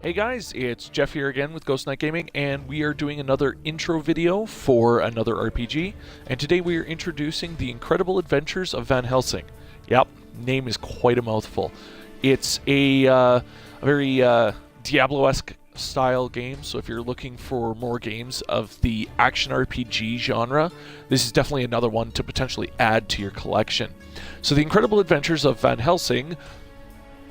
Hey guys, it's Jeff here again with Ghost Knight Gaming, and we are doing another intro video for another RPG, and today we are introducing The Incredible Adventures of Van Helsing. Yep, name is quite a mouthful. It's a very Diablo-esque style game, so if you're looking for more games of the action RPG genre, this is definitely another one to potentially add to your collection. So The Incredible Adventures of Van Helsing,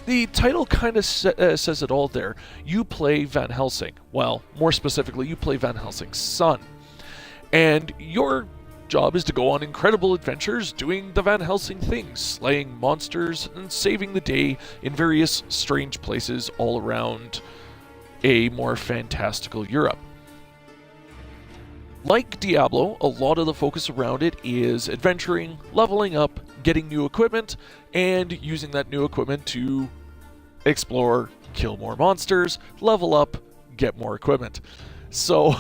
the title kind of says it all there. You play Van Helsing. Well, more specifically, you play Van Helsing's son. And your job is to go on incredible adventures doing the Van Helsing things, slaying monsters and saving the day in various strange places all around a more fantastical Europe. Like Diablo, a lot of the focus around it is adventuring, leveling up, getting new equipment, and using that new equipment to explore, kill more monsters, level up, get more equipment. So,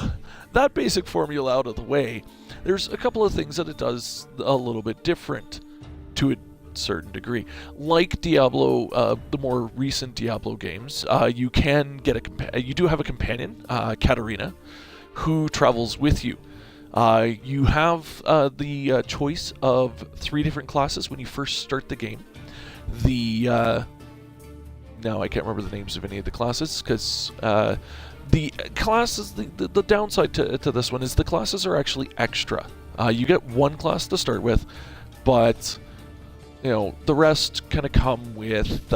that basic formula out of the way, there's a couple of things that it does a little bit different to a certain degree. Like Diablo, the more recent Diablo games, you can get you do have a companion, Katarina, who travels with you. You have the choice of 3 different classes when you first start the game. Now I can't remember the names of any of the classes, because the classes, the downside to this one is the classes are actually extra. You get 1 class to start with, but the rest kind of come with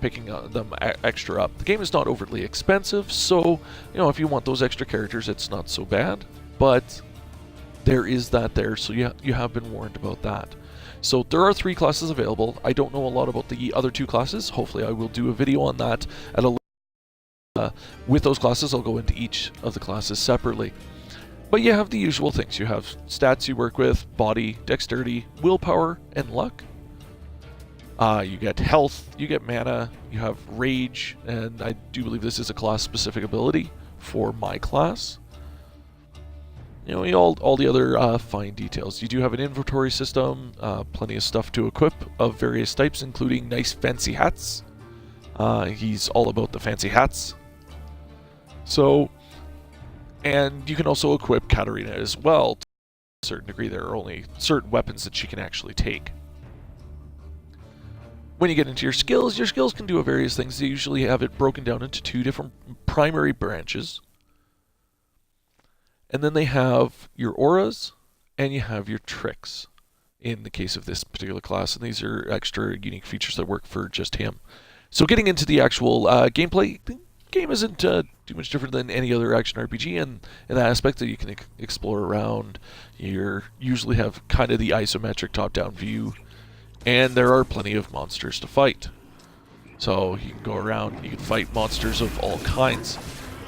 picking them extra up. The game is not overly expensive, so if you want those extra characters, it's not so bad. But there is that there, so you have been warned about that. So there are 3 classes available. I don't know a lot about the other 2 classes. Hopefully I will do a video on that at a with those classes. I'll go into each of the classes separately. But you have the usual things. You have stats you work with: body, dexterity, willpower, and luck. You get health, you get mana, you have rage, and I do believe this is a class-specific ability for my class. All the other fine details. You do have an inventory system, plenty of stuff to equip of various types, including nice fancy hats. He's all about the fancy hats. So, and you can also equip Katarina as well. To a certain degree, there are only certain weapons that she can actually take. When you get into your skills can do various things. They usually have it broken down into 2 different primary branches. And then they have your auras, and you have your tricks, in the case of this particular class. And these are extra unique features that work for just him. So getting into the actual gameplay, the game isn't too much different than any other action RPG, and in that aspect that you can explore around. You usually have kind of the isometric top-down view, and there are plenty of monsters to fight. So you can go around, you can fight monsters of all kinds.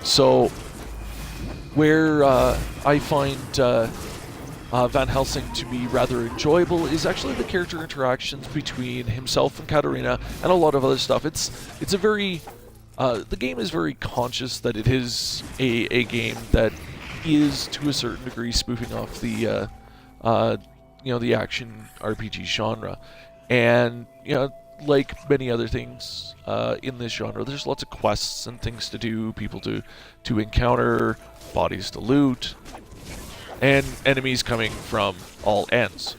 So where I find Van Helsing to be rather enjoyable is actually the character interactions between himself and Katarina, and a lot of other stuff. It's a very the game is very conscious that it is a game that is to a certain degree spoofing off the the action RPG genre, and like many other things in this genre, there's lots of quests and things to do, people to encounter, bodies to loot, and enemies coming from all ends.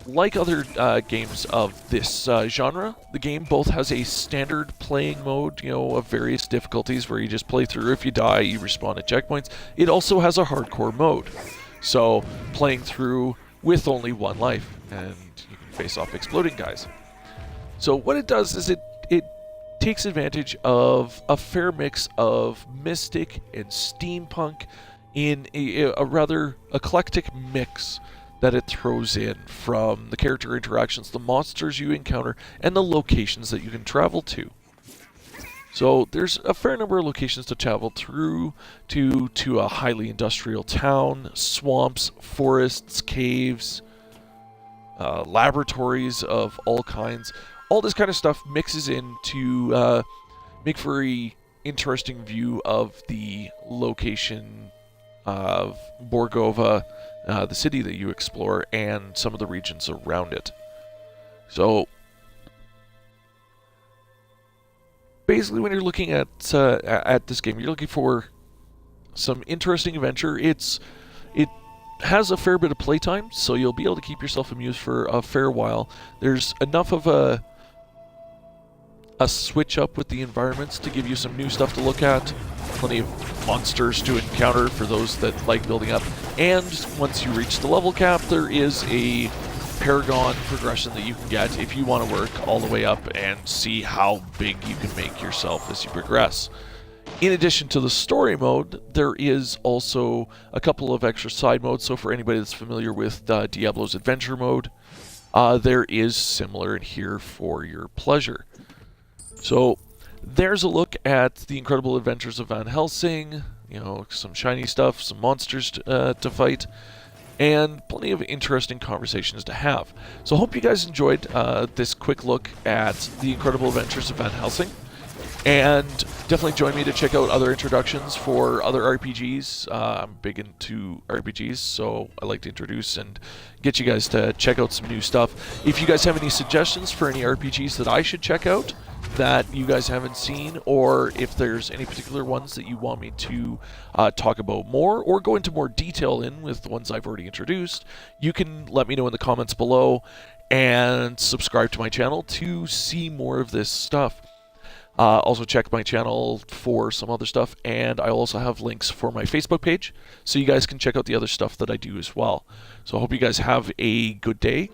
Like other games of this genre, the game both has a standard playing mode, of various difficulties where you just play through. If you die, you respawn at checkpoints. It also has a hardcore mode, so playing through with only 1 life, and you can face off exploding guys. So what it does is it takes advantage of a fair mix of mystic and steampunk in a rather eclectic mix that it throws in, from the character interactions, the monsters you encounter, and the locations that you can travel to. So there's a fair number of locations to travel through to a highly industrial town, swamps, forests, caves, laboratories of all kinds. All this kind of stuff mixes in to make for a interesting view of the location of Borgova, the city that you explore, and some of the regions around it. So basically, when you're looking at this game, you're looking for some interesting adventure. It has a fair bit of playtime, so you'll be able to keep yourself amused for a fair while. There's enough of a switch up with the environments to give you some new stuff to look at, plenty of monsters to encounter for those that like building up, and once you reach the level cap, there is a Paragon progression that you can get if you want to work all the way up and see how big you can make yourself as you progress. In addition to the story mode, there is also a couple of extra side modes, so for anybody that's familiar with Diablo's adventure mode, there is similar in here for your pleasure. So there's a look at the incredible adventures of Van Helsing, you know, some shiny stuff, some monsters to fight, and plenty of interesting conversations to have. So I hope you guys enjoyed this quick look at the incredible adventures of Van Helsing. And definitely join me to check out other introductions for other RPGs. I'm big into RPGs, so I like to introduce and get you guys to check out some new stuff. If you guys have any suggestions for any RPGs that I should check out that you guys haven't seen, or if there's any particular ones that you want me to talk about more or go into more detail in with the ones I've already introduced, you can let me know in the comments below and subscribe to my channel to see more of this stuff. Also check my channel for some other stuff, and I also have links for my Facebook page, so you guys can check out the other stuff that I do as well. So I hope you guys have a good day.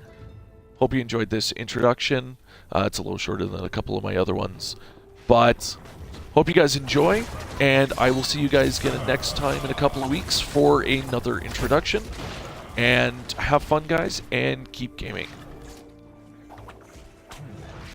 Hope you enjoyed this introduction. It's a little shorter than a couple of my other ones, but hope you guys enjoy, and I will see you guys again next time in a couple of weeks for another introduction. And have fun, guys, and keep gaming.